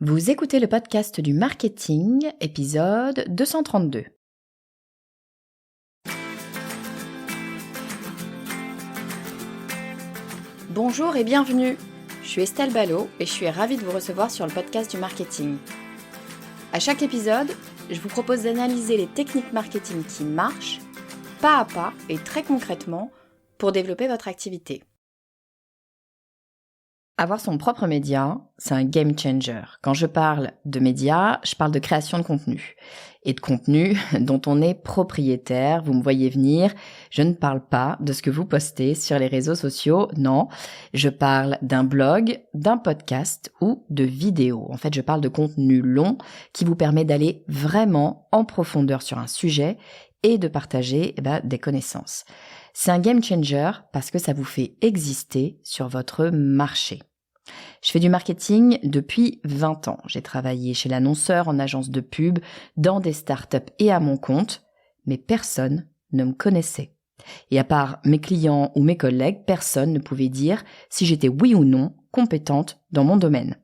Vous écoutez le podcast du marketing, épisode 232. Bonjour et bienvenue. Je suis Estelle Ballot et je suis ravie de vous recevoir sur le podcast du marketing. À chaque épisode, je vous propose d'analyser les techniques marketing qui marchent, pas à pas et très concrètement, pour développer votre activité. Avoir son propre média, c'est un game changer. Quand je parle de médias, je parle de création de contenu. Et de contenu dont on est propriétaire, vous me voyez venir, je ne parle pas de ce que vous postez sur les réseaux sociaux, non. Je parle d'un blog, d'un podcast ou de vidéos. En fait, je parle de contenu long qui vous permet d'aller vraiment en profondeur sur un sujet et de partager des connaissances. C'est un game changer parce que ça vous fait exister sur votre marché. Je fais du marketing depuis 20 ans. J'ai travaillé chez l'annonceur, en agence de pub, dans des startups et à mon compte, mais personne ne me connaissait. Et à part mes clients ou mes collègues, personne ne pouvait dire si j'étais oui ou non compétente dans mon domaine.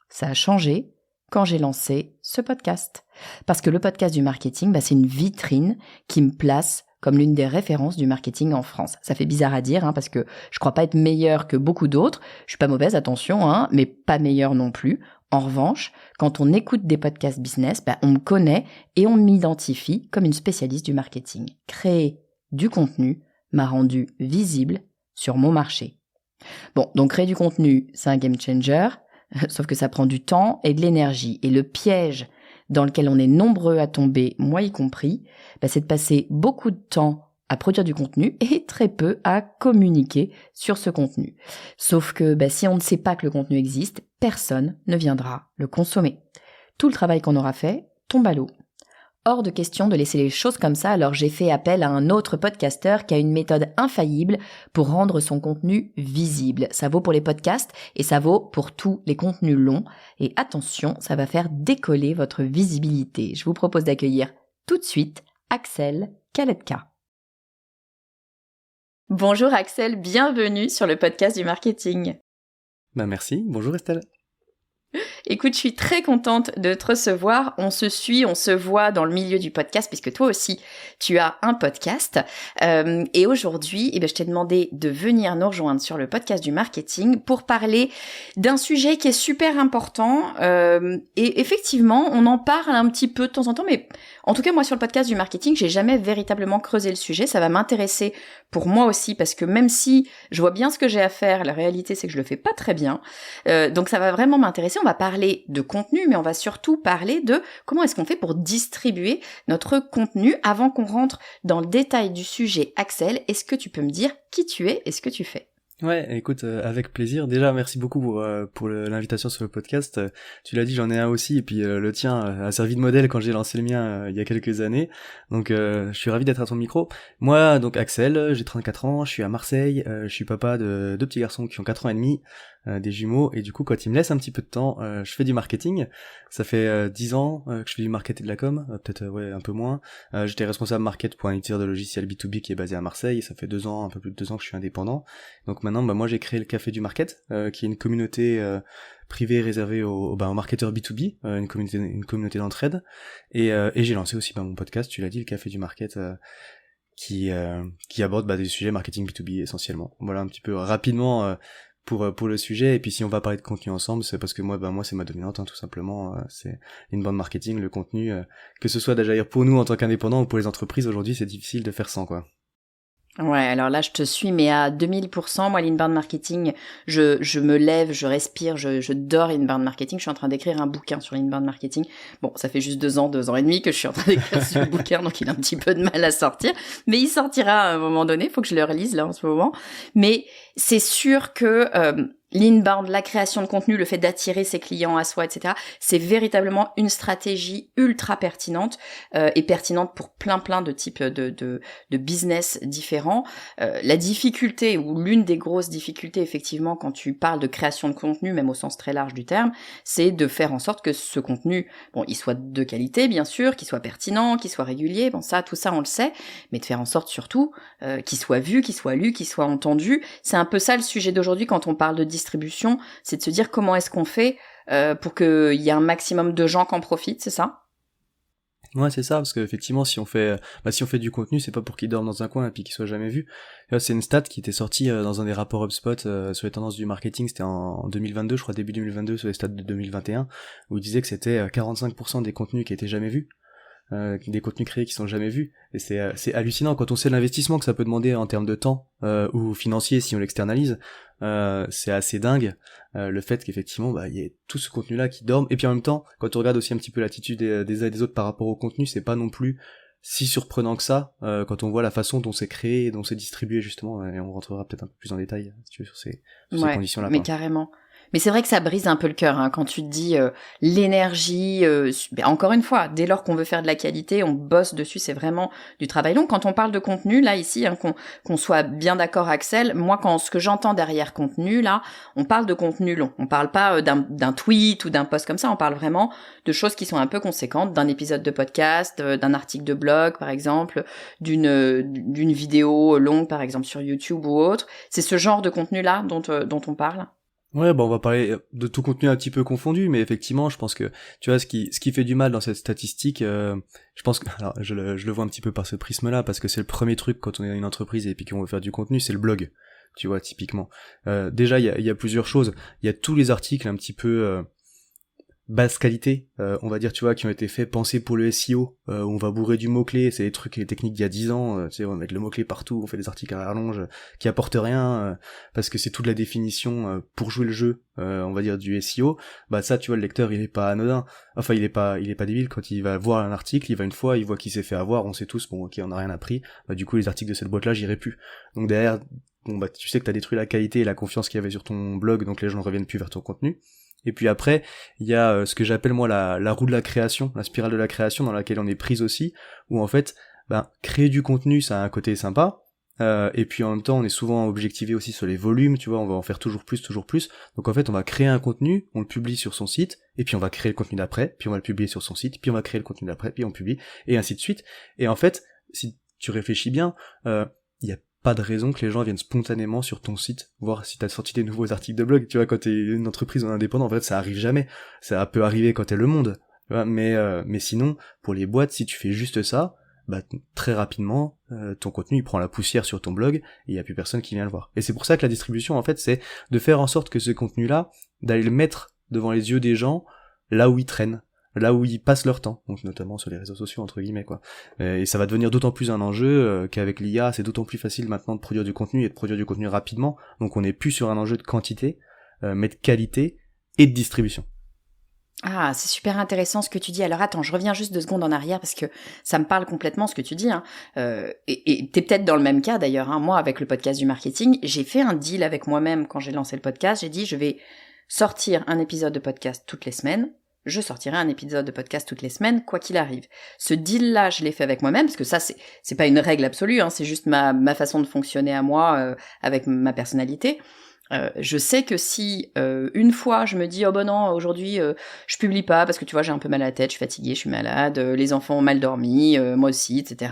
Ça a changé quand j'ai lancé ce podcast. Parce que le podcast du marketing, c'est une vitrine qui me place comme l'une des références du marketing en France. Ça fait bizarre à dire, parce que je crois pas être meilleure que beaucoup d'autres. Je suis pas mauvaise, attention, mais pas meilleure non plus. En revanche, quand on écoute des podcasts business, on me connaît et on m'identifie comme une spécialiste du marketing. Créer du contenu m'a rendu visible sur mon marché. Bon, donc créer du contenu, c'est un game changer, sauf que ça prend du temps et de l'énergie. Et le piège dans lequel on est nombreux à tomber, moi y compris, c'est de passer beaucoup de temps à produire du contenu et très peu à communiquer sur ce contenu. Sauf que si on ne sait pas que le contenu existe, personne ne viendra le consommer. Tout le travail qu'on aura fait tombe à l'eau. Hors de question de laisser les choses comme ça, alors j'ai fait appel à un autre podcasteur qui a une méthode infaillible pour rendre son contenu visible. Ça vaut pour les podcasts et ça vaut pour tous les contenus longs. Et attention, ça va faire décoller votre visibilité. Je vous propose d'accueillir tout de suite Axel Kaletka. Bonjour Axel, bienvenue sur le podcast du marketing. Merci, bonjour Estelle. Écoute, je suis très contente de te recevoir. On se suit, on se voit dans le milieu du podcast puisque toi aussi, tu as un podcast. Et aujourd'hui, je t'ai demandé de venir nous rejoindre sur le podcast du marketing pour parler d'un sujet qui est super important. Et effectivement, on en parle un petit peu de temps en temps, mais en tout cas, moi, sur le podcast du marketing, j'ai jamais véritablement creusé le sujet. Ça va m'intéresser pour moi aussi parce que même si je vois bien ce que j'ai à faire, la réalité, c'est que je le fais pas très bien. Donc ça va vraiment m'intéresser. On va parler de contenu, mais on va surtout parler de comment est-ce qu'on fait pour distribuer notre contenu. Avant qu'on rentre dans le détail du sujet, Axel, est-ce que tu peux me dire qui tu es et ce que tu fais ? Ouais, écoute, avec plaisir. Déjà, merci beaucoup pour l'invitation sur le podcast. Tu l'as dit, j'en ai un aussi, et puis le tien a servi de modèle quand j'ai lancé le mien il y a quelques années. Donc, je suis ravi d'être à ton micro. Moi, donc Axel, j'ai 34 ans, je suis à Marseille, je suis papa de deux petits garçons qui ont 4 ans et demi, des jumeaux, et du coup, quand ils me laissent un petit peu de temps, je fais du marketing. Ça fait 10 ans que je fais du marketing et de la com, peut-être un peu moins. J'étais responsable market pour un éditeur de logiciels B2B qui est basé à Marseille, et ça fait 2 ans, un peu plus de 2 ans que je suis indépendant. Donc maintenant, moi j'ai créé le Café du Market, qui est une communauté privée réservée aux marketeurs B2B, une communauté d'entraide. Et j'ai lancé aussi mon podcast, tu l'as dit, le Café du Market, qui aborde des sujets marketing B2B essentiellement. Voilà un petit peu rapidement pour le sujet. Et puis si on va parler de contenu ensemble, c'est parce que moi c'est ma dominante, tout simplement. C'est l'inbound marketing, le contenu, que ce soit d'ailleurs pour nous en tant qu'indépendants ou pour les entreprises, aujourd'hui c'est difficile de faire sans, quoi. Ouais, alors là, je te suis, mais à 2000%. Moi, l'inbound marketing, je me lève, je respire, je dors inbound marketing. Je suis en train d'écrire un bouquin sur l'inbound marketing. Bon, ça fait juste 2 ans et demi que je suis en train d'écrire ce bouquin, donc il a un petit peu de mal à sortir. Mais il sortira à un moment donné. Faut que je le relise, là, en ce moment. Mais c'est sûr que l'inbound, la création de contenu, le fait d'attirer ses clients à soi, etc., c'est véritablement une stratégie ultra pertinente et pertinente pour plein de types de business différents. La difficulté, ou l'une des grosses difficultés, effectivement, quand tu parles de création de contenu, même au sens très large du terme, c'est de faire en sorte que ce contenu, il soit de qualité, bien sûr, qu'il soit pertinent, qu'il soit régulier, tout ça, on le sait, mais de faire en sorte surtout qu'il soit vu, qu'il soit lu, qu'il soit entendu. C'est un peu ça le sujet d'aujourd'hui quand on parle de distribution, c'est de se dire comment est-ce qu'on fait pour qu'il y ait un maximum de gens qui en profitent, c'est ça? Ouais, c'est ça, parce qu'effectivement, si on fait du contenu, c'est pas pour qu'il dorme dans un coin et puis qu'il soit jamais vu. Là, c'est une stat qui était sortie dans un des rapports HubSpot sur les tendances du marketing, c'était en 2022, je crois, début 2022, sur les stats de 2021, où il disait que c'était 45% des contenus qui étaient jamais vus. Des contenus créés qui sont jamais vus, et c'est hallucinant quand on sait l'investissement que ça peut demander en termes de temps ou financier si on l'externalise. C'est assez dingue le fait qu'effectivement il y ait tout ce contenu là qui dorme, et puis en même temps quand on regarde aussi un petit peu l'attitude des uns et des autres par rapport au contenu, c'est pas non plus si surprenant que ça quand on voit la façon dont c'est créé et dont c'est distribué justement, et on rentrera peut-être un peu plus en détail si tu veux sur ces conditions là. Mais carrément. Mais c'est vrai que ça brise un peu le cœur quand tu te dis l'énergie. Encore une fois, dès lors qu'on veut faire de la qualité, on bosse dessus. C'est vraiment du travail long. Quand on parle de contenu, là ici, qu'on soit bien d'accord, Axel. Moi, ce que j'entends derrière contenu, là, on parle de contenu long. On parle pas d'un tweet ou d'un post comme ça. On parle vraiment de choses qui sont un peu conséquentes, d'un épisode de podcast, d'un article de blog, par exemple, d'une vidéo longue, par exemple sur YouTube ou autre. C'est ce genre de contenu-là dont on parle. Ouais, on va parler de tout contenu un petit peu confondu, mais effectivement, je pense que, tu vois, ce qui fait du mal dans cette statistique, je pense que, alors, je le vois un petit peu par ce prisme-là, parce que c'est le premier truc quand on est une entreprise et puis qu'on veut faire du contenu, c'est le blog, tu vois, typiquement. Déjà, il y a plusieurs choses. Il y a tous les articles un petit peu basse qualité, on va dire, tu vois, qui ont été faits, pensés pour le SEO, où on va bourrer du mot-clé, c'est les techniques d'il y a 10 ans, tu sais, on va mettre le mot-clé partout, on fait des articles à rallonge, qui apportent rien, parce que c'est toute la définition pour jouer le jeu, on va dire, du SEO. Ça, tu vois, le lecteur, il est pas anodin, enfin, il est pas débile, quand il va voir un article, il va une fois, il voit qu'il s'est fait avoir, on sait tous, bon, ok, on a rien appris, du coup, les articles de cette boîte-là, j'irai plus. Donc derrière, tu sais que t'as détruit la qualité et la confiance qu'il y avait sur ton blog, donc les gens ne reviennent plus vers ton contenu. Et puis après, il y a ce que j'appelle moi la roue de la création, la spirale de la création dans laquelle on est prise aussi, où en fait, créer du contenu, ça a un côté sympa, et puis en même temps, on est souvent objectivé aussi sur les volumes, tu vois, on va en faire toujours plus, donc en fait, on va créer un contenu, on le publie sur son site, et puis on va créer le contenu d'après, puis on va le publier sur son site, puis on va créer le contenu d'après, puis on publie, et ainsi de suite. Et en fait, si tu réfléchis bien, il y a pas de raison que les gens viennent spontanément sur ton site voir si t'as sorti des nouveaux articles de blog. Tu vois, quand t'es une entreprise en indépendant, en fait, ça arrive jamais. Ça peut arriver quand t'es Le Monde. Tu vois, mais sinon, pour les boîtes, si tu fais juste ça, très rapidement, ton contenu, il prend la poussière sur ton blog, et il y a plus personne qui vient le voir. Et c'est pour ça que la distribution, en fait, c'est de faire en sorte que ce contenu-là, d'aller le mettre devant les yeux des gens, là où il traîne, là où ils passent leur temps, donc notamment sur les réseaux sociaux entre guillemets quoi. Et ça va devenir d'autant plus un enjeu qu'avec l'IA, c'est d'autant plus facile maintenant de produire du contenu et de produire du contenu rapidement. Donc on n'est plus sur un enjeu de quantité, mais de qualité et de distribution. Ah, c'est super intéressant ce que tu dis. Alors attends, je reviens juste 2 secondes en arrière parce que ça me parle complètement ce que tu dis. Et t'es peut-être dans le même cas d'ailleurs. Moi, avec le podcast du marketing, j'ai fait un deal avec moi-même quand j'ai lancé le podcast. J'ai dit, je vais sortir un épisode de podcast toutes les semaines. Je sortirai un épisode de podcast toutes les semaines, quoi qu'il arrive. Ce deal-là, je l'ai fait avec moi-même, parce que ça, c'est pas une règle absolue, c'est juste ma façon de fonctionner à moi, avec ma personnalité. Je sais que si une fois je me dis non, aujourd'hui je publie pas parce que tu vois j'ai un peu mal à la tête, je suis fatiguée, je suis malade, les enfants ont mal dormi, moi aussi, etc.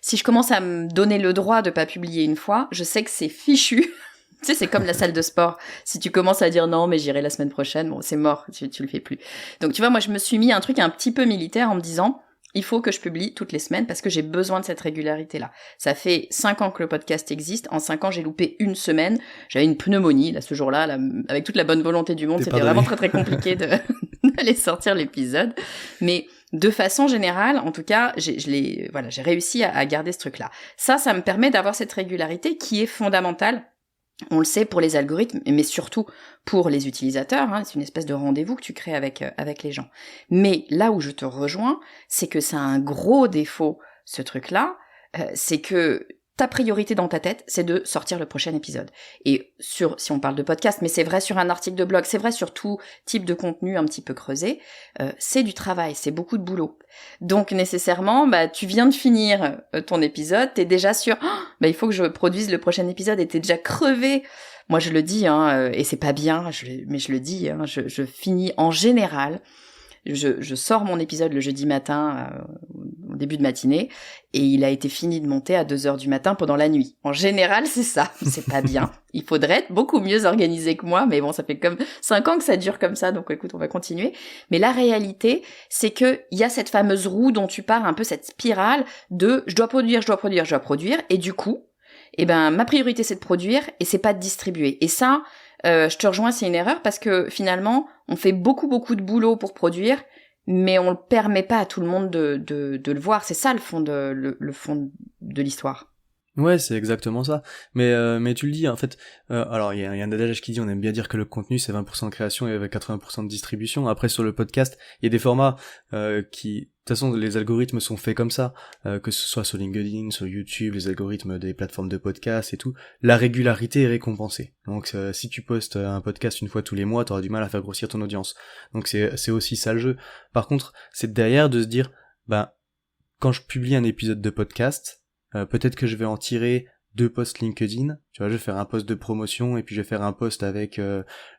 Si je commence à me donner le droit de pas publier une fois, je sais que c'est fichu. Tu sais, c'est comme la salle de sport. Si tu commences à dire non, mais j'irai la semaine prochaine, bon, c'est mort, tu le fais plus. Donc, tu vois, moi, je me suis mis un truc un petit peu militaire en me disant, il faut que je publie toutes les semaines parce que j'ai besoin de cette régularité-là. Ça fait 5 ans que le podcast existe. En 5 ans, j'ai loupé une semaine. J'avais une pneumonie, là, ce jour-là, là, avec toute la bonne volonté du monde. C'était vraiment très, très compliqué d'aller sortir l'épisode. Mais de façon générale, en tout cas, j'ai réussi à garder ce truc-là. Ça me permet d'avoir cette régularité qui est fondamentale. On le sait pour les algorithmes, mais surtout pour les utilisateurs, c'est une espèce de rendez-vous que tu crées avec les gens. Mais là où je te rejoins, c'est que ça a un gros défaut, ce truc-là, c'est que ta priorité dans ta tête, c'est de sortir le prochain épisode. Et si on parle de podcast, mais c'est vrai sur un article de blog, c'est vrai sur tout type de contenu un petit peu creusé, c'est du travail, c'est beaucoup de boulot. Donc nécessairement, tu viens de finir ton épisode, t'es déjà sûr, il faut que je produise le prochain épisode et t'es déjà crevé. Moi je le dis, et c'est pas bien, mais je le dis, je finis en général. Je sors mon épisode le jeudi matin, début de matinée, et il a été fini de monter à 2h du matin pendant la nuit. En général, c'est ça. C'est pas bien. Il faudrait être beaucoup mieux organisé que moi, mais bon, ça fait comme 5 ans que ça dure comme ça, donc écoute, on va continuer. Mais la réalité, c'est que il y a cette fameuse roue dont tu parles, un peu cette spirale de je dois produire, et du coup, ma priorité c'est de produire et c'est pas de distribuer. Et ça, je te rejoins, c'est une erreur parce que finalement, on fait beaucoup de boulot pour produire, mais on le permet pas à tout le monde de le voir. C'est ça le fond de l'histoire. Ouais, c'est exactement ça. Mais tu le dis, en fait, alors il y a un adage qui dit, on aime bien dire que le contenu c'est 20% de création et 80% de distribution. Après, sur le podcast, il y a des formats qui, de toute façon, les algorithmes sont faits comme ça, que ce soit sur LinkedIn, sur YouTube, les algorithmes des plateformes de podcast et tout. La régularité est récompensée. Donc, si tu postes un podcast une fois tous les mois, t'auras du mal à faire grossir ton audience. Donc, c'est aussi ça le jeu. Par contre, c'est derrière de se dire, quand je publie un épisode de podcast, peut-être que je vais en tirer 2 posts LinkedIn, tu vois, je vais faire un post de promotion et puis je vais faire un post avec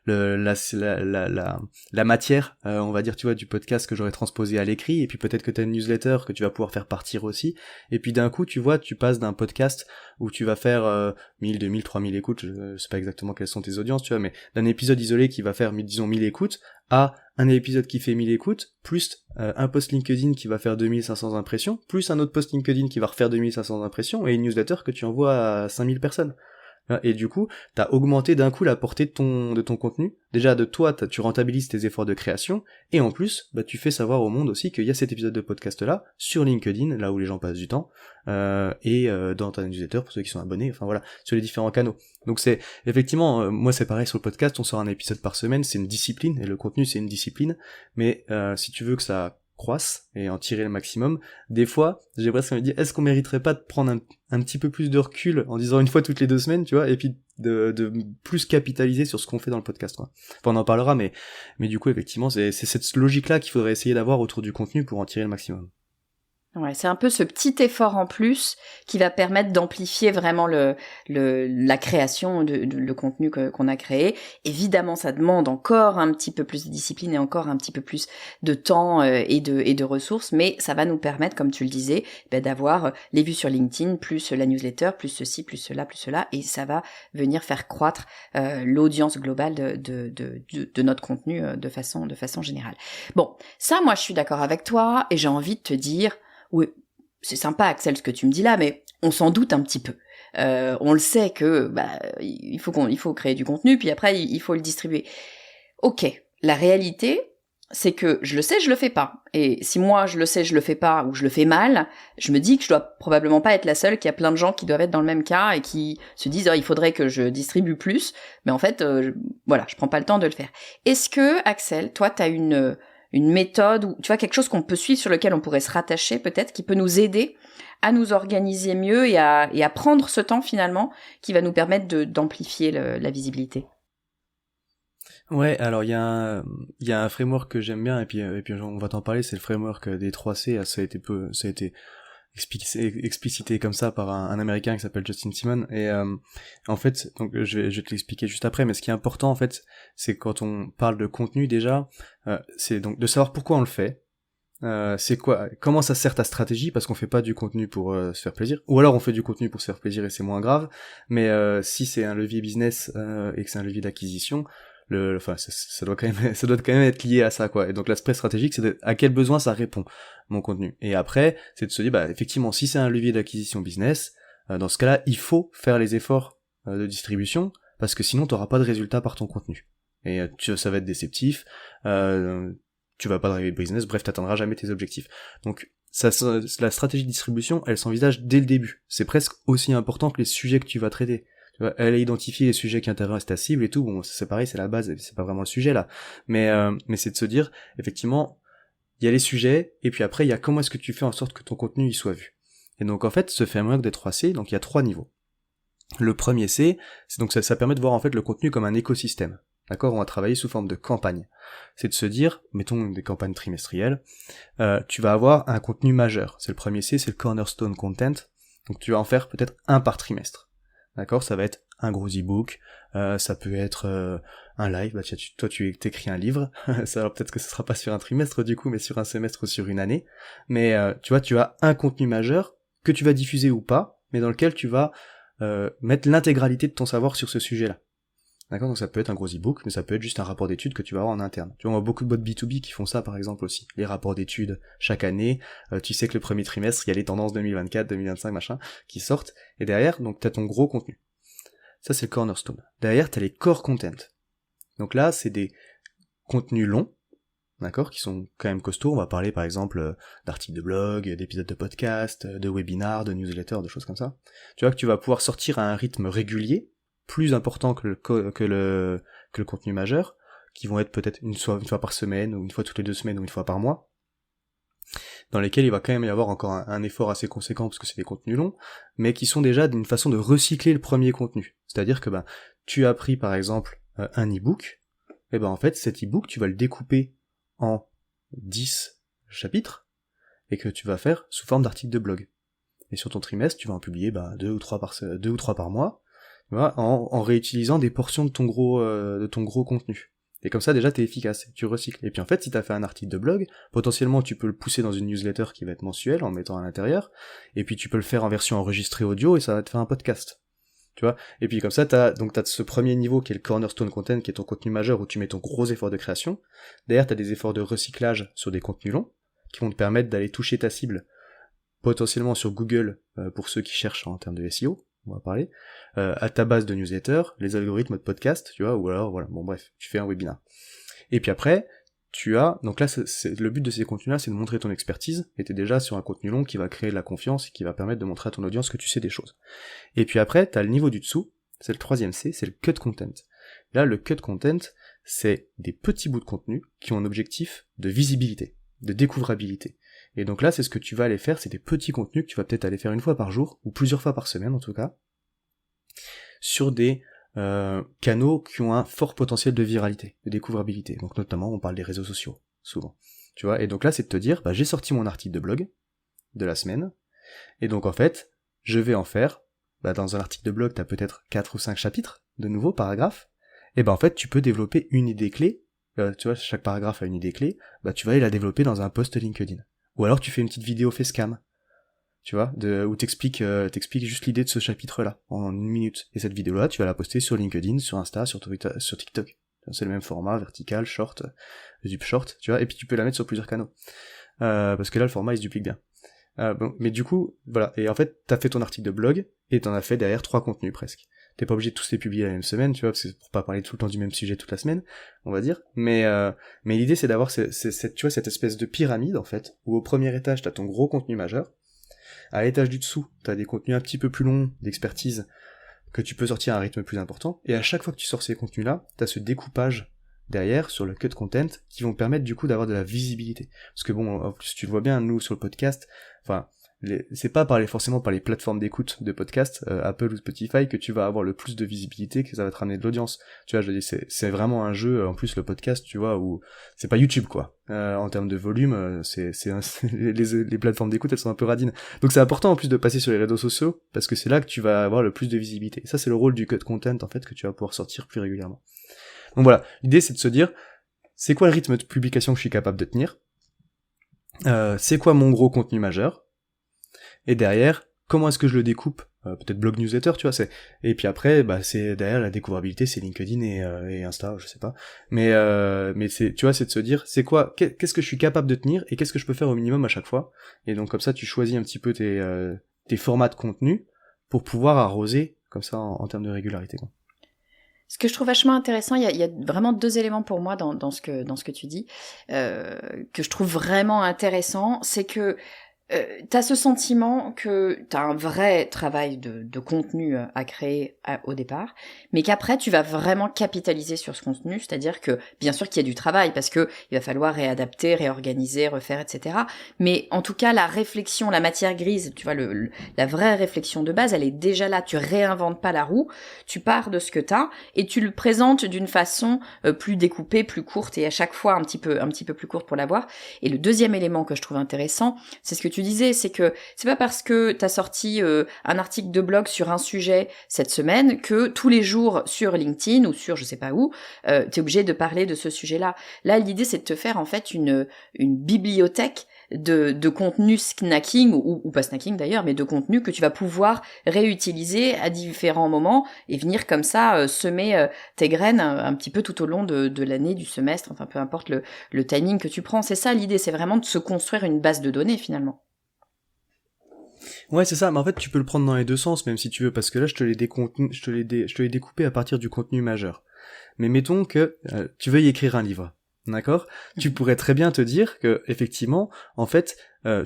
la matière, on va dire, tu vois, du podcast que j'aurais transposé à l'écrit, et puis peut-être que t'as une newsletter que tu vas pouvoir faire partir aussi, et puis d'un coup, tu vois, tu passes d'un podcast où tu vas faire 1000, 2000, 3000 écoutes, je sais pas exactement quelles sont tes audiences, tu vois, mais d'un épisode isolé qui va faire, disons, 1000 écoutes, à un épisode qui fait 1000 écoutes, plus un post LinkedIn qui va faire 2500 impressions, plus un autre post LinkedIn qui va refaire 2500 impressions, et une newsletter que tu envoies à 5000 personnes. Et du coup, t'as augmenté d'un coup la portée de ton contenu. Déjà, de toi, tu rentabilises tes efforts de création, et en plus, tu fais savoir au monde aussi qu'il y a cet épisode de podcast-là, sur LinkedIn, là où les gens passent du temps, et dans ta newsletter, pour ceux qui sont abonnés, enfin voilà, sur les différents canaux. Donc c'est, effectivement, moi c'est pareil sur le podcast, on sort un épisode par semaine, c'est une discipline, et le contenu c'est une discipline, mais si tu veux que ça croisse et en tirer le maximum, des fois, j'ai presque envie de dire, est-ce qu'on mériterait pas de prendre un petit peu plus de recul en disant une fois toutes les 2 semaines, tu vois, et puis de plus capitaliser sur ce qu'on fait dans le podcast, quoi. Enfin, on en parlera, mais du coup, effectivement, c'est cette logique-là qu'il faudrait essayer d'avoir autour du contenu pour en tirer le maximum. Ouais, c'est un peu ce petit effort en plus qui va permettre d'amplifier vraiment la création le contenu qu'on a créé. Évidemment, ça demande encore un petit peu plus de discipline et encore un petit peu plus de temps et de ressources, mais ça va nous permettre, comme tu le disais, d'avoir les vues sur LinkedIn, plus la newsletter, plus ceci, plus cela, et ça va venir faire croître l'audience globale de notre contenu de façon générale. Bon, ça, moi, je suis d'accord avec toi et j'ai envie de te dire, oui, c'est sympa, Axel, ce que tu me dis là, mais on s'en doute un petit peu. On le sait que il faut créer du contenu, puis après il faut le distribuer. Ok, la réalité, c'est que je le sais, je le fais pas. Et si moi je le sais, je le fais pas, ou je le fais mal, je me dis que je dois probablement pas être la seule, qu'il y a plein de gens qui doivent être dans le même cas et qui se disent il faudrait que je distribue plus, mais en fait, je prends pas le temps de le faire. Est-ce que, Axel, toi t'as une méthode, ou tu vois, quelque chose qu'on peut suivre, sur lequel on pourrait se rattacher peut-être, qui peut nous aider à nous organiser mieux et à prendre ce temps finalement qui va nous permettre d'amplifier la visibilité? Ouais, alors il y a un framework que j'aime bien, et puis on va t'en parler, c'est le framework des 3C. Ça a été explicité comme ça par un américain qui s'appelle Justin Simon, et en fait, donc je vais te l'expliquer juste après, mais ce qui est important en fait, c'est quand on parle de contenu déjà, c'est donc de savoir pourquoi on le fait, c'est quoi, comment ça sert ta stratégie, parce qu'on fait pas du contenu pour se faire plaisir, ou alors on fait du contenu pour se faire plaisir et c'est moins grave, mais si c'est un levier business et que c'est un levier d'acquisition, ça doit quand même être lié à ça, quoi. Et donc l'aspect stratégique, c'est à quel besoin ça répond, mon contenu. Et après, c'est de se dire, effectivement, si c'est un levier d'acquisition business, dans ce cas-là, il faut faire les efforts de distribution, parce que sinon t'auras pas de résultat par ton contenu. Et ça va être déceptif, tu vas pas driver le business, bref, t'atteindras jamais tes objectifs. Donc la stratégie de distribution, elle s'envisage dès le début. C'est presque aussi important que les sujets que tu vas traiter. Tu vois, elle a identifié les sujets qui intéressent ta cible et tout, bon, c'est pareil, c'est la base, c'est pas vraiment le sujet là. Mais c'est de se dire, effectivement, il y a les sujets, et puis après, il y a comment est-ce que tu fais en sorte que ton contenu y soit vu. Et donc en fait, ce framework des 3C, donc il y a 3 niveaux. Le premier C, c'est donc ça permet de voir en fait le contenu comme un écosystème. D'accord, on va travailler sous forme de campagne. C'est de se dire, mettons des campagnes trimestrielles, tu vas avoir un contenu majeur. C'est le premier C, c'est le cornerstone content. Donc tu vas en faire peut-être un par trimestre. D'accord, ça va être un gros e-book, ça peut être un live, bah toi tu t'écris un livre, ça, alors peut-être que ce sera pas sur un trimestre du coup, mais sur un semestre ou sur une année, mais tu vois, tu as un contenu majeur que tu vas diffuser ou pas, mais dans lequel tu vas mettre l'intégralité de ton savoir sur ce sujet-là. D'accord, donc ça peut être un gros e-book, mais ça peut être juste un rapport d'études que tu vas avoir en interne. Tu vois, on voit beaucoup de bots B2B qui font ça par exemple aussi. Les rapports d'études chaque année, tu sais que le premier trimestre, il y a les tendances 2024, 2025, machin, qui sortent, et derrière, donc t'as ton gros contenu. Ça c'est le cornerstone. Derrière, t'as les core content. Donc là, c'est des contenus longs, d'accord, qui sont quand même costauds. On va parler par exemple d'articles de blog, d'épisodes de podcast, de webinars, de newsletters, de choses comme ça. Tu vois que tu vas pouvoir sortir à un rythme régulier, plus important que le contenu majeur, qui vont être peut-être une fois par semaine, ou une fois toutes les 2 semaines, ou une fois par mois, dans lesquels il va quand même y avoir encore un effort assez conséquent, parce que c'est des contenus longs, mais qui sont déjà d'une façon de recycler le premier contenu. C'est-à-dire que tu as pris par exemple un e-book, et en fait cet e-book tu vas le découper en 10 chapitres, et que tu vas faire sous forme d'articles de blog. Et sur ton trimestre, tu vas en publier 2 ou 3 par mois, tu vois, en réutilisant des portions de ton gros contenu. Et comme ça, déjà, t'es efficace, tu recycles. Et puis en fait, si t'as fait un article de blog, potentiellement, tu peux le pousser dans une newsletter qui va être mensuelle, en le mettant à l'intérieur, et puis tu peux le faire en version enregistrée audio, et ça va te faire un podcast. Tu vois. Et puis comme ça, t'as ce premier niveau qui est le cornerstone content, qui est ton contenu majeur, où tu mets ton gros effort de création. Derrière, t'as des efforts de recyclage sur des contenus longs, qui vont te permettre d'aller toucher ta cible, potentiellement sur Google, pour ceux qui cherchent en termes de SEO, on va parler, à ta base de newsletter, les algorithmes de podcast, tu vois, ou alors, voilà, bon bref, tu fais un webinar. Et puis après, donc là, le but de ces contenus-là, c'est de montrer ton expertise, et t'es déjà sur un contenu long qui va créer de la confiance, et qui va permettre de montrer à ton audience que tu sais des choses. Et puis après, t'as le niveau du dessous, c'est le 3e C, c'est le cut content. Là, le cut content, c'est des petits bouts de contenu qui ont un objectif de visibilité, de découvrabilité. Et donc là, c'est ce que tu vas aller faire, c'est des petits contenus que tu vas peut-être aller faire une fois par jour, ou plusieurs fois par semaine en tout cas, sur des canaux qui ont un fort potentiel de viralité, de découvrabilité. Donc notamment, on parle des réseaux sociaux, souvent. Tu vois, et donc là, c'est de te dire, j'ai sorti mon article de blog de la semaine, et donc en fait, je vais en faire, dans un article de blog, t'as peut-être 4 ou 5 chapitres, de nouveaux paragraphes, et en fait, tu peux développer une idée clé, tu vois, chaque paragraphe a une idée clé, tu vas aller la développer dans un post LinkedIn. Ou alors tu fais une petite vidéo facecam, tu vois, où t'expliques juste l'idée de ce chapitre-là, en 1 minute. Et cette vidéo-là, tu vas la poster sur LinkedIn, sur Insta, sur Twitter, sur TikTok. C'est le même format, vertical, short, short, tu vois, et puis tu peux la mettre sur plusieurs canaux. Parce que là, le format, il se duplique bien. Mais du coup, voilà, et en fait, t'as fait ton article de blog, et t'en as fait derrière 3 contenus presque. T'es pas obligé de tous les publier la même semaine, tu vois, parce que c'est pour pas parler tout le temps du même sujet toute la semaine, on va dire. Mais l'idée, c'est d'avoir tu vois, cette espèce de pyramide, en fait, où au premier étage, t'as ton gros contenu majeur. À l'étage du dessous, t'as des contenus un petit peu plus longs, d'expertise, que tu peux sortir à un rythme plus important. Et à chaque fois que tu sors ces contenus-là, t'as ce découpage derrière, sur le cut content, qui vont permettre du coup d'avoir de la visibilité. Parce que bon, en plus, tu le vois bien, nous, sur le podcast, c'est pas forcément par les plateformes d'écoute de podcast, Apple ou Spotify, que tu vas avoir le plus de visibilité, que ça va te ramener de l'audience. Tu vois, je dis, c'est vraiment un jeu, en plus le podcast, tu vois, où c'est pas YouTube, quoi. En termes de volume, les plateformes d'écoute, elles sont un peu radines. Donc c'est important en plus de passer sur les réseaux sociaux, parce que c'est là que tu vas avoir le plus de visibilité. Et ça, c'est le rôle du cut content, en fait, que tu vas pouvoir sortir plus régulièrement. Donc voilà, l'idée c'est de se dire, c'est quoi le rythme de publication que je suis capable de tenir, c'est quoi mon gros contenu majeur, et derrière, comment est-ce que je le découpe, peut-être blog newsletter, tu vois, et puis après, c'est derrière la découvrabilité, c'est LinkedIn et Insta, je sais pas, mais c'est, tu vois, c'est de se dire, c'est quoi, qu'est-ce que je suis capable de tenir, et qu'est-ce que je peux faire au minimum à chaque fois, et donc comme ça, tu choisis un petit peu tes formats de contenu, pour pouvoir arroser, comme ça, en termes de régularité, quoi. Ce que je trouve vachement intéressant, il y a vraiment 2 éléments pour moi dans ce que tu dis, que je trouve vraiment intéressant, c'est que t'as ce sentiment que t'as un vrai travail de contenu à créer au départ, mais qu'après tu vas vraiment capitaliser sur ce contenu, c'est-à-dire que bien sûr qu'il y a du travail parce que il va falloir réadapter, réorganiser, refaire, etc. Mais en tout cas la réflexion, la matière grise, tu vois, la vraie réflexion de base, elle est déjà là. Tu réinventes pas la roue, tu pars de ce que t'as et tu le présentes d'une façon plus découpée, plus courte et à chaque fois un petit peu plus courte pour l'avoir. Et le deuxième élément que je trouve intéressant, c'est ce que tu tu disais, c'est que c'est pas parce que t'as sorti un article de blog sur un sujet cette semaine que tous les jours sur LinkedIn ou sur je sais pas où, t'es obligé de parler de ce sujet-là. Là, l'idée, c'est de te faire en fait une bibliothèque de contenu snacking ou pas snacking d'ailleurs, mais de contenu que tu vas pouvoir réutiliser à différents moments et venir comme ça semer tes graines un petit peu tout au long de l'année, du semestre, enfin peu importe le timing que tu prends. C'est ça l'idée, c'est vraiment de se construire une base de données finalement. Ouais, c'est ça, mais en fait, tu peux le prendre dans les deux sens, même si tu veux, parce que là, je te l'ai découpé à partir du contenu majeur. Mais mettons que tu veuilles écrire un livre. D'accord? Tu pourrais très bien te dire que, effectivement, en fait,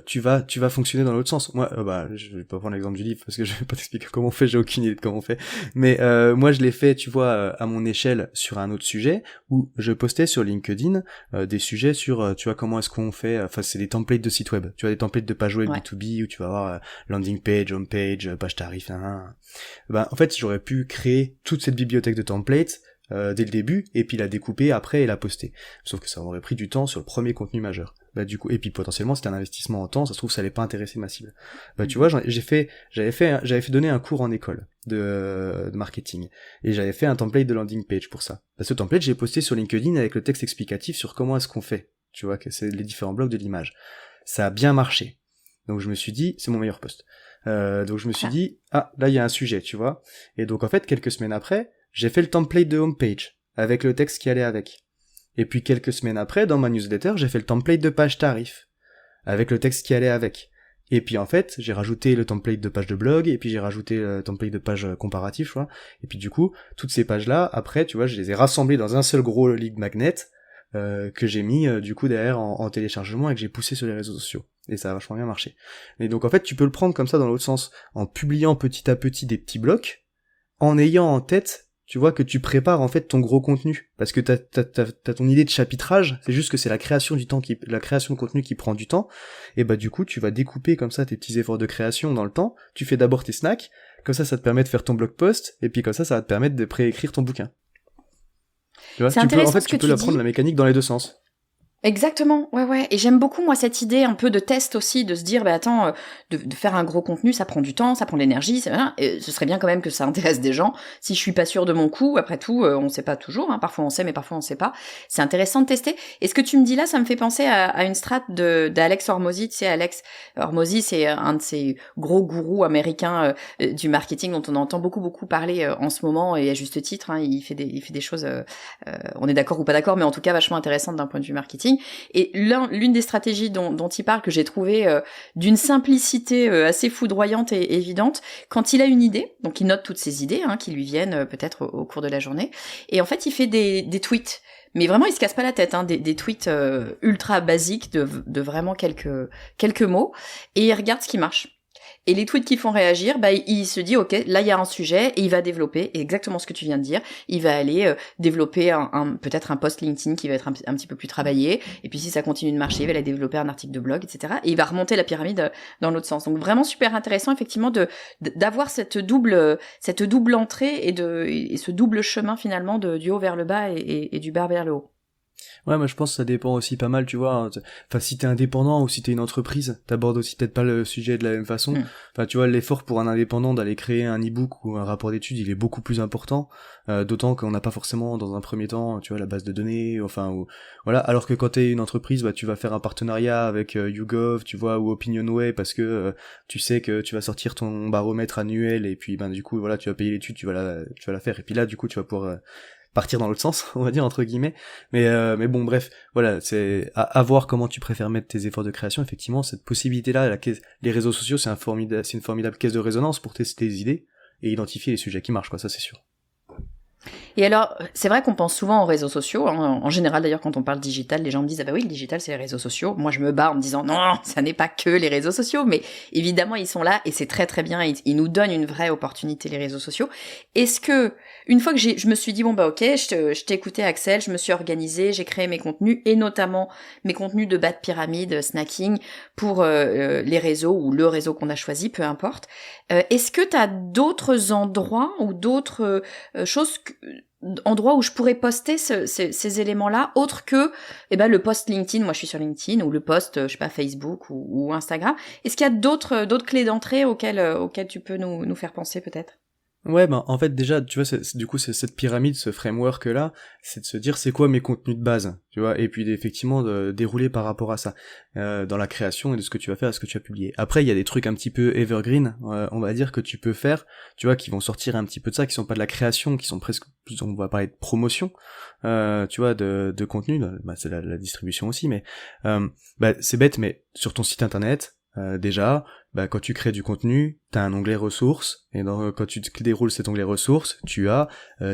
tu vas fonctionner dans l'autre sens. Moi, je vais pas prendre l'exemple du livre parce que je vais pas t'expliquer comment on fait, j'ai aucune idée de comment on fait. Mais moi, je l'ai fait, tu vois, à mon échelle sur un autre sujet où je postais sur LinkedIn des sujets sur, tu vois, comment est-ce qu'on fait. Enfin, c'est des templates de sites web. Tu vois, des templates de pages web B2B où tu vas avoir landing page, home page, page tarif. Ben, en fait, j'aurais pu créer toute cette bibliothèque de templates dès le début, et puis la découper après et la poster. Sauf que ça aurait pris du temps sur le premier contenu majeur. Bah du coup, et puis potentiellement c'était un investissement en temps, ça se trouve ça allait pas intéresser ma cible. Bah tu vois, j'avais fait donner un cours en école de marketing, et j'avais fait un template de landing page pour ça. Bah ce template j'ai posté sur LinkedIn avec le texte explicatif sur comment est-ce qu'on fait, tu vois, que c'est les différents blocs de l'image. Ça a bien marché. Donc je me suis dit, c'est mon meilleur post. Donc je me suis dit, là il y a un sujet, tu vois. Et donc en fait quelques semaines après, j'ai fait le template de homepage, avec le texte qui allait avec. Et puis quelques semaines après, dans ma newsletter, j'ai fait le template de page tarif, avec le texte qui allait avec. Et puis en fait, j'ai rajouté le template de page de blog, et puis j'ai rajouté le template de page comparatif, tu vois. Et puis du coup, toutes ces pages-là, après, tu vois, je les ai rassemblées dans un seul gros lead magnet, que j'ai mis du coup derrière en téléchargement et que j'ai poussé sur les réseaux sociaux. Et ça a vachement bien marché. Et donc en fait, tu peux le prendre comme ça dans l'autre sens, en publiant petit à petit des petits blocs, en ayant en tête, tu vois, que tu prépares en fait ton gros contenu, parce que t'as ton idée de chapitrage, c'est juste que c'est la création de contenu qui prend du temps, et bah du coup tu vas découper comme ça tes petits efforts de création dans le temps, tu fais d'abord tes snacks, comme ça te permet de faire ton blog post, et puis comme ça va te permettre de préécrire ton bouquin. Tu vois, tu peux apprendre la mécanique dans les deux sens. Exactement, ouais. Et j'aime beaucoup, moi, cette idée un peu de test aussi, de se dire, bah attends, de faire un gros contenu, ça prend du temps, ça prend de l'énergie, et ce serait bien quand même que ça intéresse des gens. Si je suis pas sûre de mon coup, après tout, on sait pas toujours, hein, parfois on sait, mais parfois on sait pas. C'est intéressant de tester. Et ce que tu me dis là, ça me fait penser à une strat d'Alex Hormozy. Tu sais, Alex Hormozy, c'est un de ces gros gourous américains du marketing dont on entend beaucoup parler en ce moment, et à juste titre, hein, il fait des choses, on est d'accord ou pas d'accord, mais en tout cas vachement intéressantes d'un point de vue marketing. Et l'une des stratégies dont il parle, que j'ai trouvé d'une simplicité assez foudroyante et évidente, quand il a une idée, donc il note toutes ses idées qui lui viennent peut-être au cours de la journée, et en fait il fait des tweets. Mais vraiment, il se casse pas la tête, des tweets ultra basiques de vraiment quelques mots, et il regarde ce qui marche. Et les tweets qui font réagir, bah, il se dit, ok, là, il y a un sujet, et il va développer, exactement ce que tu viens de dire, il va aller développer peut-être un post LinkedIn qui va être un petit peu plus travaillé, et puis si ça continue de marcher, il va aller développer un article de blog, etc. Et il va remonter la pyramide dans l'autre sens. Donc vraiment super intéressant, effectivement, d'avoir cette double entrée et ce double chemin, finalement, du haut vers le bas et du bas vers le haut. Ouais, moi je pense que ça dépend aussi pas mal, tu vois. Enfin, si t'es indépendant ou si t'es une entreprise, t'abordes aussi peut-être pas le sujet de la même façon. Enfin, tu vois, l'effort pour un indépendant d'aller créer un e-book ou un rapport d'études, il est beaucoup plus important. D'autant qu'on n'a pas forcément, dans un premier temps, tu vois, la base de données, voilà. Alors que quand t'es une entreprise, bah, tu vas faire un partenariat avec YouGov, tu vois, ou Opinionway, parce que tu sais que tu vas sortir ton baromètre annuel, et puis, ben, du coup, voilà, tu vas payer l'étude, tu vas la faire. Et puis là, du coup, tu vas pouvoir partir dans l'autre sens, on va dire, entre guillemets. Mais bon, bref, voilà, c'est à voir comment tu préfères mettre tes efforts de création. Effectivement, cette possibilité-là, les réseaux sociaux, c'est une formidable caisse de résonance pour tester tes idées et identifier les sujets qui marchent, quoi, ça c'est sûr. Et alors, c'est vrai qu'on pense souvent aux réseaux sociaux. En général, d'ailleurs, quand on parle digital, les gens me disent « Ah bah oui, le digital, c'est les réseaux sociaux ». Moi, je me bats en me disant « Non, ça n'est pas que les réseaux sociaux ». Mais évidemment, ils sont là et c'est très très bien. Ils nous donnent une vraie opportunité, les réseaux sociaux. Est-ce que, une fois que je me suis dit « Bon bah ok, je t'ai écouté Axel, je me suis organisée, j'ai créé mes contenus et notamment mes contenus de bas de pyramide, snacking pour les réseaux ou le réseau qu'on a choisi, peu importe. Est-ce que tu as d'autres endroits ou d'autres choses endroit où je pourrais poster ces éléments-là, autre que le post LinkedIn, moi je suis sur LinkedIn, ou le post, je sais pas, Facebook ou Instagram. Est-ce qu'il y a d'autres clés d'entrée auxquelles tu peux nous faire penser peut-être? Ouais, ben en fait déjà, tu vois, du coup, c'est cette pyramide, ce framework-là, c'est de se dire c'est quoi mes contenus de base, tu vois, et puis effectivement de dérouler par rapport à ça, dans la création et de ce que tu vas faire, à ce que tu vas publier. Après, il y a des trucs un petit peu evergreen, on va dire, que tu peux faire, tu vois, qui vont sortir un petit peu de ça, qui sont pas de la création, qui sont presque, on va parler de promotion, tu vois, de contenu, bah c'est la distribution aussi, mais c'est bête, mais sur ton site internet, déjà, quand tu crées du contenu, t'as un onglet ressources, et quand tu déroules cet onglet ressources, tu as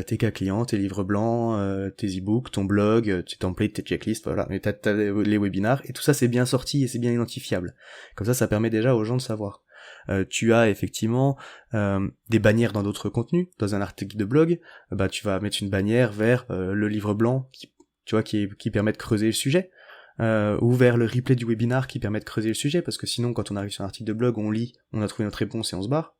tes cas clients, tes livres blancs, tes e-books, ton blog, tes templates, tes checklists, voilà, et t'as les webinars, et tout ça c'est bien sorti et c'est bien identifiable. Comme ça permet déjà aux gens de savoir. Tu as effectivement des bannières dans d'autres contenus. Dans un article de blog, tu vas mettre une bannière vers le livre blanc qui permet de creuser le sujet. Ou vers le replay du webinar qui permet de creuser le sujet, parce que sinon quand on arrive sur un article de blog, on lit, on a trouvé notre réponse et on se barre.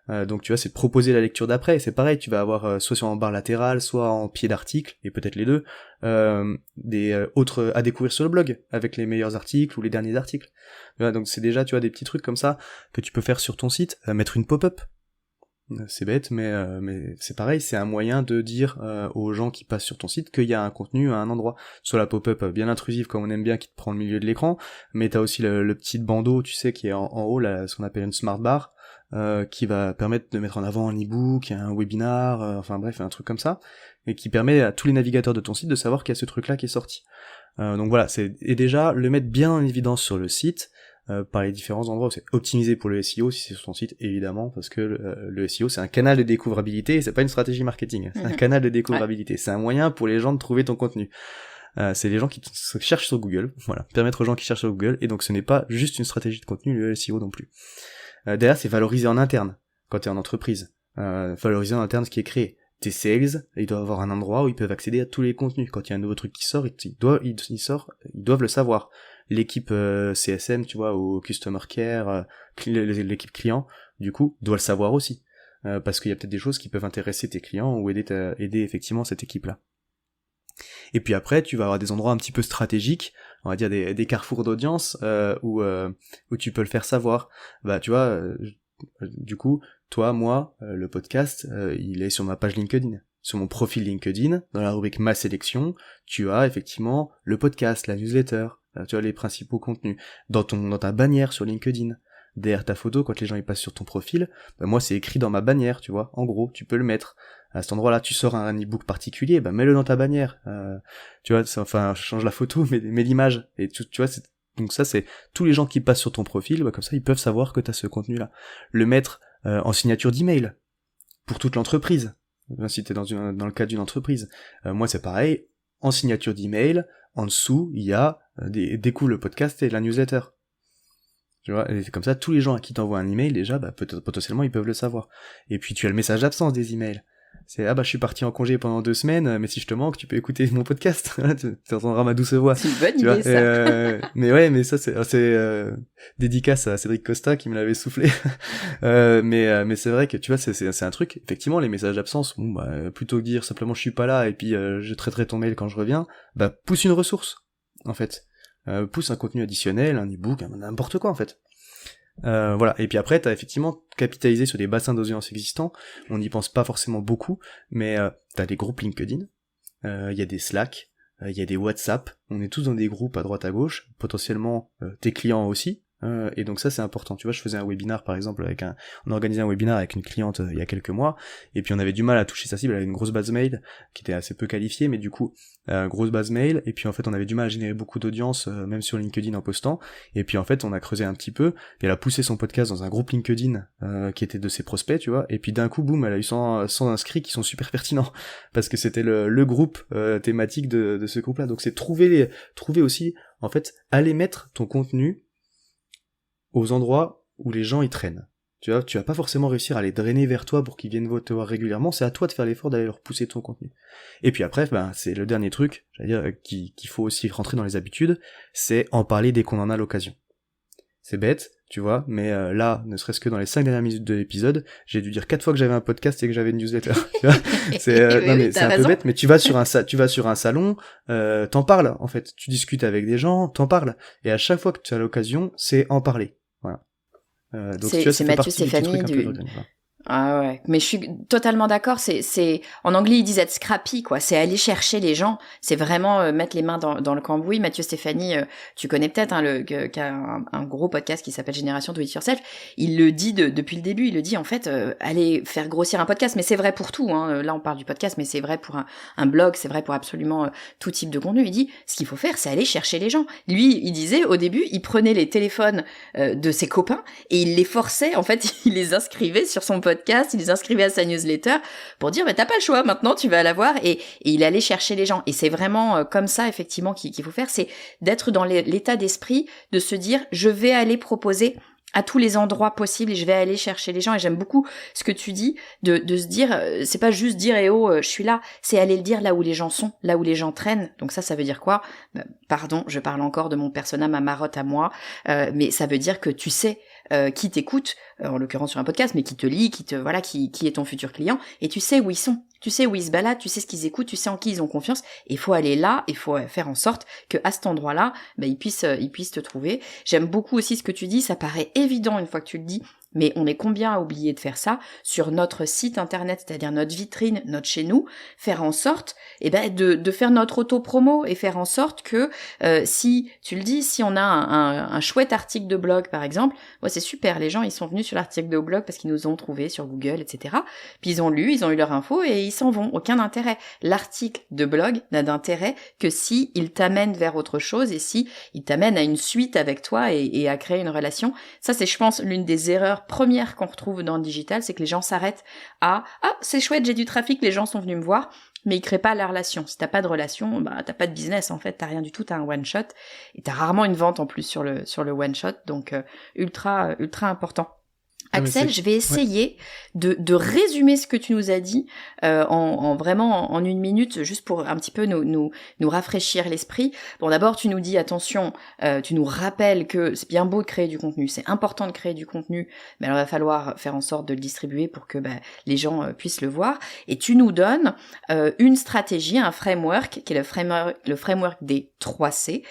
Donc tu vois, c'est de proposer la lecture d'après, et c'est pareil, tu vas avoir soit en barre latérale, soit en pied d'article, et peut-être les deux, des autres à découvrir sur le blog, avec les meilleurs articles ou les derniers articles. Voilà, donc c'est déjà, tu vois, des petits trucs comme ça que tu peux faire sur ton site, mettre une pop-up. C'est bête, mais c'est pareil, c'est un moyen de dire aux gens qui passent sur ton site qu'il y a un contenu à un endroit. Soit la pop-up bien intrusive, comme on aime bien, qui te prend le milieu de l'écran, mais t'as aussi le petit bandeau, tu sais, qui est en haut, là, ce qu'on appelle une smart bar, qui va permettre de mettre en avant un e-book, un webinar, enfin bref, un truc comme ça, et qui permet à tous les navigateurs de ton site de savoir qu'il y a ce truc-là qui est sorti. Donc voilà, et déjà, le mettre bien en évidence sur le site, par les différents endroits où c'est optimisé pour le SEO, si c'est sur ton site, évidemment, parce que le SEO, c'est un canal de découvrabilité, et c'est pas une stratégie marketing, c'est un canal de découvrabilité, c'est un moyen pour les gens de trouver ton contenu. C'est les gens qui cherchent sur Google, voilà, permettre aux gens qui cherchent sur Google, et donc ce n'est pas juste une stratégie de contenu, le SEO non plus. Derrière, c'est valoriser en interne, quand t'es en entreprise, valoriser en interne ce qui est créé. Tes sales, ils doivent avoir un endroit où ils peuvent accéder à tous les contenus. Quand il y a un nouveau truc qui sort, ils doivent le savoir. L'équipe CSM, tu vois, ou Customer Care, l'équipe client, du coup, doit le savoir aussi. Parce qu'il y a peut-être des choses qui peuvent intéresser tes clients ou aider effectivement cette équipe-là. Et puis après, tu vas avoir des endroits un petit peu stratégiques, on va dire des carrefours d'audience, où tu peux le faire savoir. Tu vois, du coup, toi, moi, le podcast, il est sur ma page LinkedIn. Sur mon profil LinkedIn, dans la rubrique Ma sélection, tu as effectivement le podcast, la newsletter, tu as les principaux contenus. Dans ta bannière sur LinkedIn, derrière ta photo, quand les gens y passent sur ton profil, moi c'est écrit dans ma bannière, tu vois. En gros, tu peux le mettre. À cet endroit-là, tu sors un e-book particulier, mets-le dans ta bannière. Tu vois, change la photo, mais l'image. Et tu vois, donc ça c'est tous les gens qui passent sur ton profil, comme ça ils peuvent savoir que tu as ce contenu-là. Le mettre en signature d'email pour toute l'entreprise. Si t'es dans le cadre d'une entreprise. Moi c'est pareil, en signature d'email, en dessous, il y a découvre le podcast et la newsletter. Tu vois, et c'est comme ça, tous les gens à qui t'envoient un email, déjà, potentiellement, ils peuvent le savoir. Et puis, tu as le message d'absence des emails. C'est, je suis parti en congé pendant 2 semaines, mais si je te manque, tu peux écouter mon podcast. Tu entendras ma douce voix. C'est une bonne idée, ça. Mais ouais, mais ça, c'est dédicace à Cédric Costa qui me l'avait soufflé. Mais c'est vrai que, tu vois, c'est un truc. Effectivement, les messages d'absence, plutôt que dire simplement je suis pas là et puis je traiterai ton mail quand je reviens, pousse une ressource, en fait. Pousse un contenu additionnel, un e-book, n'importe quoi, en fait. Voilà, et puis après t'as effectivement capitalisé sur des bassins d'audience existants, on n'y pense pas forcément beaucoup, mais t'as des groupes LinkedIn, il y a des Slack, il y a des WhatsApp, on est tous dans des groupes à droite à gauche, potentiellement tes clients aussi, et donc ça c'est important, tu vois, je faisais un webinar par exemple on a organisé un webinar avec une cliente il y a quelques mois, et puis on avait du mal à toucher sa cible, elle avait une grosse base mail, qui était assez peu qualifiée, mais du coup, grosse base mail, et puis en fait on avait du mal à générer beaucoup d'audience, même sur LinkedIn en postant, et puis en fait on a creusé un petit peu, et elle a poussé son podcast dans un groupe LinkedIn, qui était de ses prospects, tu vois, et puis d'un coup, boum, elle a eu 100 inscrits qui sont super pertinents, parce que c'était le groupe thématique de ce groupe-là, donc c'est trouver aussi, en fait, aller mettre ton contenu aux endroits où les gens y traînent. Tu vois, tu vas pas forcément réussir à les drainer vers toi pour qu'ils viennent te voir régulièrement, c'est à toi de faire l'effort d'aller leur pousser ton contenu. Et puis après, c'est le dernier truc, j'allais dire, qu'il faut aussi rentrer dans les habitudes, c'est en parler dès qu'on en a l'occasion. C'est bête, tu vois, mais là, ne serait-ce que dans les 5 dernières minutes de l'épisode, j'ai dû dire 4 fois que j'avais un podcast et que j'avais une newsletter. Tu vois, non mais c'est un peu bête, mais tu vas sur un salon, t'en parles en fait, tu discutes avec des gens, t'en parles, et à chaque fois que tu as l'occasion, c'est en parler. Voilà. Donc tu vois, ça fait Mathieu partie du petit truc Stéphanie un peu de Ah ouais, mais je suis totalement d'accord. En anglais ils disent être scrappy quoi. C'est aller chercher les gens. C'est vraiment mettre les mains dans le cambouis. Mathieu Stéphanie, tu connais peut-être qui a un gros podcast qui s'appelle Génération Do It Yourself. Il le dit depuis le début. Il le dit en fait, aller faire grossir un podcast. Mais c'est vrai pour tout. Hein. Là on parle du podcast, mais c'est vrai pour un blog, c'est vrai pour absolument tout type de contenu. Il dit ce qu'il faut faire, c'est aller chercher les gens. Lui, il disait au début, il prenait les téléphones de ses copains et il les forçait. En fait, il les inscrivait sur son podcast, il les inscrivait à sa newsletter pour dire t'as pas le choix, maintenant tu vas la voir, et il allait chercher les gens. Et c'est vraiment comme ça effectivement qu'il faut faire, c'est d'être dans l'état d'esprit de se dire je vais aller proposer à tous les endroits possibles et je vais aller chercher les gens. Et j'aime beaucoup ce que tu dis de se dire, c'est pas juste dire je suis là, c'est aller le dire là où les gens sont, là où les gens traînent. Donc ça veut dire quoi? Pardon, je parle encore de mon persona, ma marotte à moi, mais ça veut dire que tu sais qui t'écoute, en l'occurrence sur un podcast, mais qui te lit, qui est ton futur client, et tu sais où ils sont, tu sais où ils se baladent, tu sais ce qu'ils écoutent, tu sais en qui ils ont confiance, et il faut aller là, il faut faire en sorte que à cet endroit-là, ils puissent te trouver. J'aime beaucoup aussi ce que tu dis, ça paraît évident une fois que tu le dis, mais on est combien à oublier de faire ça sur notre site internet, c'est-à-dire notre vitrine, notre chez nous, faire en sorte de faire notre auto-promo et faire en sorte que si, tu le dis, si on a un chouette article de blog par exemple, c'est super, les gens ils sont venus sur l'article de blog parce qu'ils nous ont trouvé sur Google, etc. Puis ils ont lu, ils ont eu leur info et ils s'en vont, aucun intérêt. L'article de blog n'a d'intérêt que si il t'amène vers autre chose et si il t'amène à une suite avec toi et à créer une relation. Ça c'est, je pense, l'une des erreurs premières qu'on retrouve dans le digital, c'est que les gens s'arrêtent à c'est chouette, j'ai du trafic, les gens sont venus me voir, mais ils créent pas la relation. Si t'as pas de relation, t'as pas de business en fait, t'as rien du tout, t'as un one shot et t'as rarement une vente en plus sur le one shot, donc ultra important. Axel, je vais essayer de résumer ce que tu nous as dit vraiment en une minute, juste pour un petit peu nous rafraîchir l'esprit. Bon, d'abord, tu nous dis, attention, tu nous rappelles que c'est bien beau de créer du contenu, c'est important de créer du contenu, mais alors il va falloir faire en sorte de le distribuer pour que les gens puissent le voir. Et tu nous donnes une stratégie, un framework, qui est le framework des 3 C.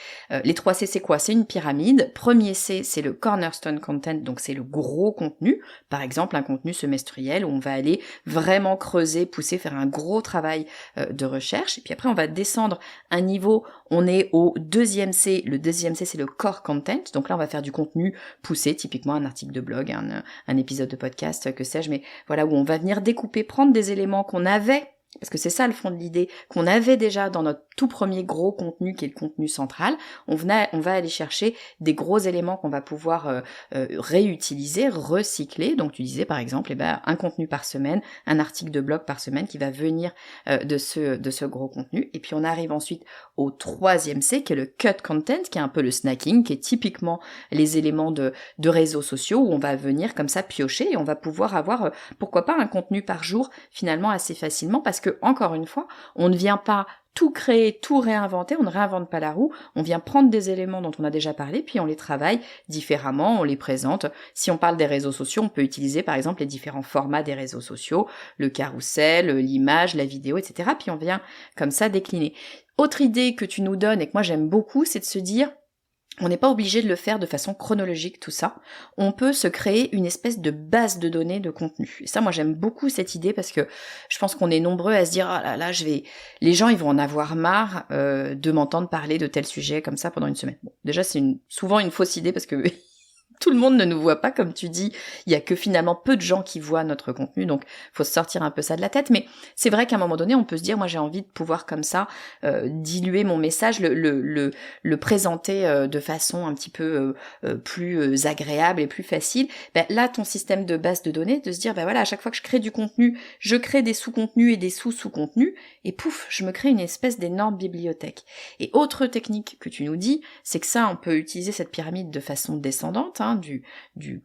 Les 3 C, c'est quoi? C'est une pyramide. Premier C, c'est le cornerstone content, donc c'est le gros contenu. Par exemple, un contenu semestriel où on va aller vraiment creuser, pousser, faire un gros travail de recherche. Et puis après, on va descendre un niveau. On est au 2e C. Le 2e C, c'est le core content. Donc là, on va faire du contenu poussé, typiquement un article de blog, un épisode de podcast, que sais-je. Mais voilà, où on va venir découper, prendre des éléments qu'on avait, parce que c'est ça le fond de l'idée, qu'on avait déjà dans notre tout premier gros contenu qui est le contenu central. On va aller chercher des gros éléments qu'on va pouvoir réutiliser, recycler. Donc tu disais par exemple un contenu par semaine, un article de blog par semaine qui va venir de ce gros contenu. Et puis on arrive ensuite au 3e C qui est le cut content, qui est un peu le snacking, qui est typiquement les éléments de réseaux sociaux où on va venir comme ça piocher et on va pouvoir avoir pourquoi pas un contenu par jour finalement assez facilement, parce que encore une fois, on ne vient pas tout créer, tout réinventer, on ne réinvente pas la roue, on vient prendre des éléments dont on a déjà parlé, puis on les travaille différemment, on les présente. Si on parle des réseaux sociaux, on peut utiliser par exemple les différents formats des réseaux sociaux, le carrousel, l'image, la vidéo, etc. Puis on vient comme ça décliner. Autre idée que tu nous donnes et que moi j'aime beaucoup, c'est de se dire, on n'est pas obligé de le faire de façon chronologique, tout ça. On peut se créer une espèce de base de données de contenu. Et ça, moi, j'aime beaucoup cette idée parce que je pense qu'on est nombreux à se dire, ah là là, les gens, ils vont en avoir marre de m'entendre parler de tel sujet comme ça pendant une semaine. Bon, déjà, c'est souvent une fausse idée parce que tout le monde ne nous voit pas, comme tu dis. Il y a que finalement peu de gens qui voient notre contenu, donc faut se sortir un peu ça de la tête. Mais c'est vrai qu'à un moment donné, on peut se dire, moi j'ai envie de pouvoir comme ça diluer mon message, le présenter de façon un petit peu plus agréable et plus facile. Là, ton système de base de données, de se dire, voilà, à chaque fois que je crée du contenu, je crée des sous-contenus et des sous-sous-contenus, et pouf, je me crée une espèce d'énorme bibliothèque. Et autre technique que tu nous dis, c'est que ça, on peut utiliser cette pyramide de façon descendante, du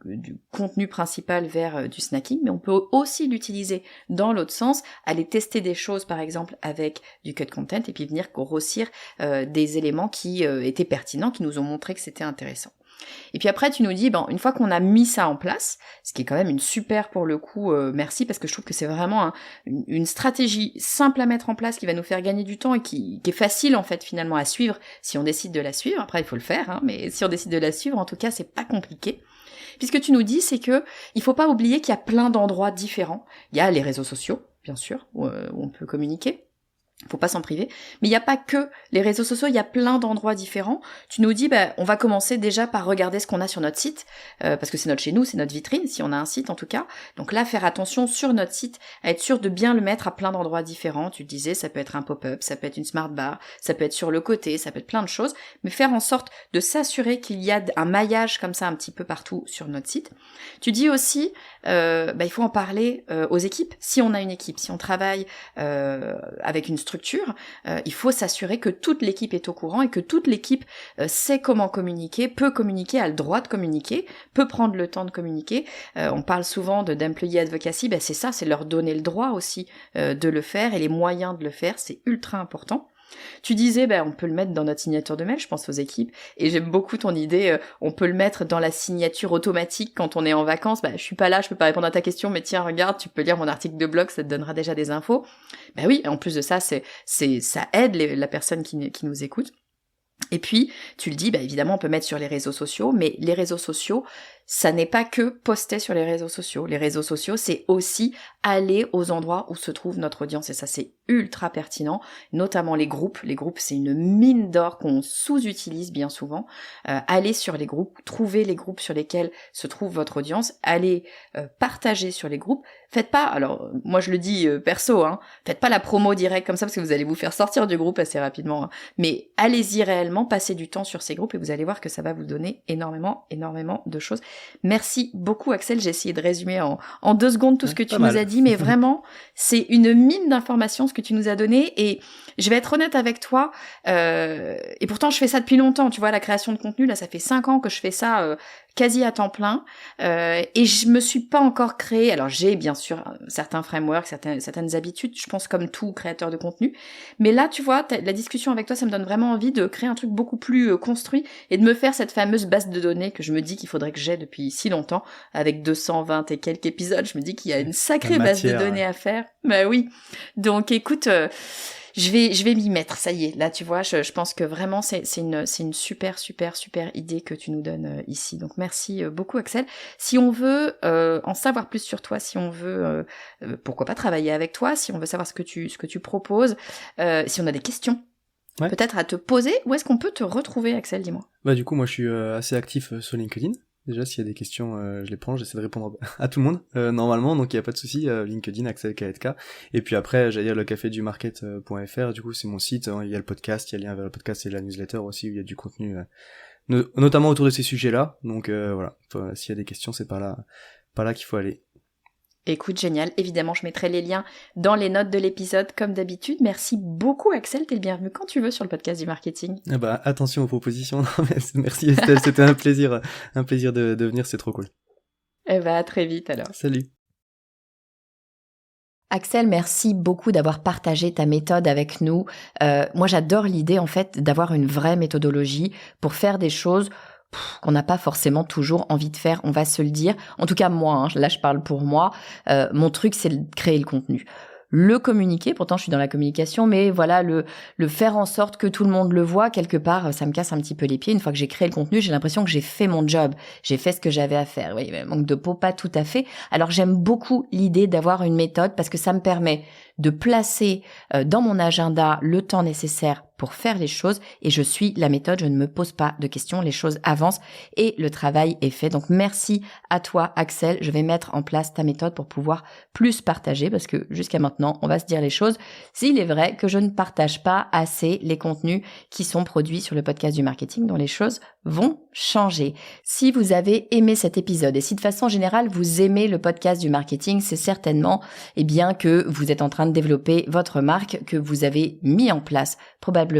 contenu principal vers du snacking, mais on peut aussi l'utiliser dans l'autre sens, aller tester des choses par exemple avec du cut content et puis venir grossir des éléments qui étaient pertinents, qui nous ont montré que c'était intéressant. Et puis après, tu nous dis, une fois qu'on a mis ça en place, ce qui est quand même une super, pour le coup, merci, parce que je trouve que c'est vraiment une stratégie simple à mettre en place qui va nous faire gagner du temps et qui est facile, en fait, finalement, à suivre si on décide de la suivre. Après, il faut le faire, hein, mais si on décide de la suivre, en tout cas, c'est pas compliqué. Puis ce que tu nous dis, c'est que il faut pas oublier qu'il y a plein d'endroits différents. Il y a les réseaux sociaux, bien sûr, où on peut communiquer. Faut pas s'en priver. Mais il n'y a pas que les réseaux sociaux, il y a plein d'endroits différents. Tu nous dis, on va commencer déjà par regarder ce qu'on a sur notre site, parce que c'est notre chez nous, c'est notre vitrine, si on a un site en tout cas. Donc là, faire attention sur notre site, à être sûr de bien le mettre à plein d'endroits différents. Tu le disais, ça peut être un pop-up, ça peut être une smart bar, ça peut être sur le côté, ça peut être plein de choses. Mais faire en sorte de s'assurer qu'il y a un maillage comme ça un petit peu partout sur notre site. Tu dis aussi, il faut en parler aux équipes. Si on a une équipe, si on travaille avec une structure, il faut s'assurer que toute l'équipe est au courant et que toute l'équipe sait comment communiquer, peut communiquer, a le droit de communiquer, peut prendre le temps de communiquer. On parle souvent d'employee advocacy, c'est ça, c'est leur donner le droit aussi de le faire et les moyens de le faire, c'est ultra important. Tu disais, on peut le mettre dans notre signature de mail, je pense aux équipes, et j'aime beaucoup ton idée, on peut le mettre dans la signature automatique quand on est en vacances, je suis pas là, je peux pas répondre à ta question, mais tiens, regarde, tu peux lire mon article de blog, ça te donnera déjà des infos. Oui, en plus de ça, ça aide la personne qui nous écoute. Et puis, tu le dis, évidemment, on peut mettre sur les réseaux sociaux, mais les réseaux sociaux, ça n'est pas que poster sur les réseaux sociaux. Les réseaux sociaux, c'est aussi aller aux endroits où se trouve notre audience, et ça, c'est ultra pertinent, notamment les groupes. Les groupes, c'est une mine d'or qu'on sous-utilise bien souvent. Allez sur les groupes, trouvez les groupes sur lesquels se trouve votre audience, allez partager sur les groupes. Faites pas, alors moi je le dis perso, faites pas la promo directe comme ça parce que vous allez vous faire sortir du groupe assez rapidement, mais allez-y réellement, passez du temps sur ces groupes et vous allez voir que ça va vous donner énormément de choses. Merci beaucoup Axel, j'ai essayé de résumer en 2 secondes tout ce que tu nous as dit, mais vraiment c'est une mine d'informations ce que tu nous as donné, et je vais être honnête avec toi, et pourtant je fais ça depuis longtemps, tu vois, la création de contenu, là ça fait 5 ans que je fais ça quasi à temps plein, et je me suis pas encore créé, alors j'ai bien sûr certains frameworks, certaines habitudes, je pense comme tout créateur de contenu, mais là tu vois, la discussion avec toi ça me donne vraiment envie de créer un truc beaucoup plus construit et de me faire cette fameuse base de données que je me dis qu'il faudrait que j'ai depuis si longtemps, avec 220 et quelques épisodes, je me dis qu'il y a une sacrée base de données à faire. Oui, donc écoute, je vais m'y mettre, ça y est. Là, tu vois, je pense que vraiment, c'est une super idée que tu nous donnes ici. Donc, merci beaucoup, Axel. Si on veut en savoir plus sur toi, si on veut, pourquoi pas travailler avec toi, si on veut savoir ce que tu proposes, si on a des questions, peut-être à te poser, où est-ce qu'on peut te retrouver, Axel, dis-moi. Du coup, moi, je suis assez actif sur LinkedIn. Déjà, s'il y a des questions, je les prends, j'essaie de répondre à tout le monde, normalement, donc il n'y a pas de souci, LinkedIn, Axel Kaetka. Et puis après, j'allais dire le café du market.fr, du coup, c'est mon site, il y a le podcast, il y a le lien vers le podcast et la newsletter aussi, où il y a du contenu, notamment autour de ces sujets-là. Donc voilà, s'il y a des questions, c'est par là qu'il faut aller. Écoute, génial. Évidemment, je mettrai les liens dans les notes de l'épisode, comme d'habitude. Merci beaucoup, Axel. T'es le bienvenu quand tu veux sur le podcast du marketing. Attention aux propositions. Merci, Estelle. C'était un plaisir de venir. C'est trop cool. À très vite, alors. Salut. Axel, merci beaucoup d'avoir partagé ta méthode avec nous. Moi, j'adore l'idée, en fait, d'avoir une vraie méthodologie pour faire des choses qu'on n'a pas forcément toujours envie de faire, on va se le dire. En tout cas, moi, là je parle pour moi, mon truc c'est de créer le contenu. Le communiquer, pourtant je suis dans la communication, mais voilà, le faire en sorte que tout le monde le voit, quelque part, ça me casse un petit peu les pieds. Une fois que j'ai créé le contenu, j'ai l'impression que j'ai fait mon job, j'ai fait ce que j'avais à faire. Oui, mais manque de peau, pas tout à fait. Alors j'aime beaucoup l'idée d'avoir une méthode parce que ça me permet de placer dans mon agenda le temps nécessaire pour faire les choses, et je suis la méthode, je ne me pose pas de questions, les choses avancent et le travail est fait. Donc merci à toi Axel, je vais mettre en place ta méthode pour pouvoir plus partager, parce que jusqu'à maintenant, on va se dire les choses, s'il est vrai que je ne partage pas assez les contenus qui sont produits sur le podcast du marketing, dont les choses vont changer. Si vous avez aimé cet épisode, et si de façon générale vous aimez le podcast du marketing, c'est certainement que vous êtes en train de développer votre marque, que vous avez mis en place probablement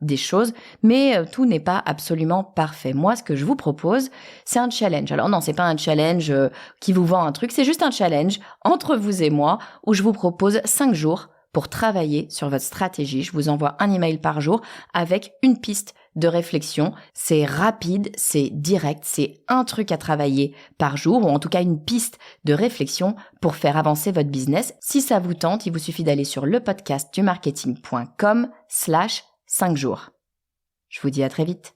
des choses, mais tout n'est pas absolument parfait. Moi, ce que je vous propose, c'est un challenge. Alors non, c'est pas un challenge qui vous vend un truc, c'est juste un challenge entre vous et moi où je vous propose 5 jours pour travailler sur votre stratégie. Je vous envoie un email par jour avec une piste de réflexion. C'est rapide, c'est direct, c'est un truc à travailler par jour, ou en tout cas une piste de réflexion pour faire avancer votre business. Si ça vous tente, il vous suffit d'aller sur lepodcastdumarketing.com/5 jours. Je vous dis à très vite.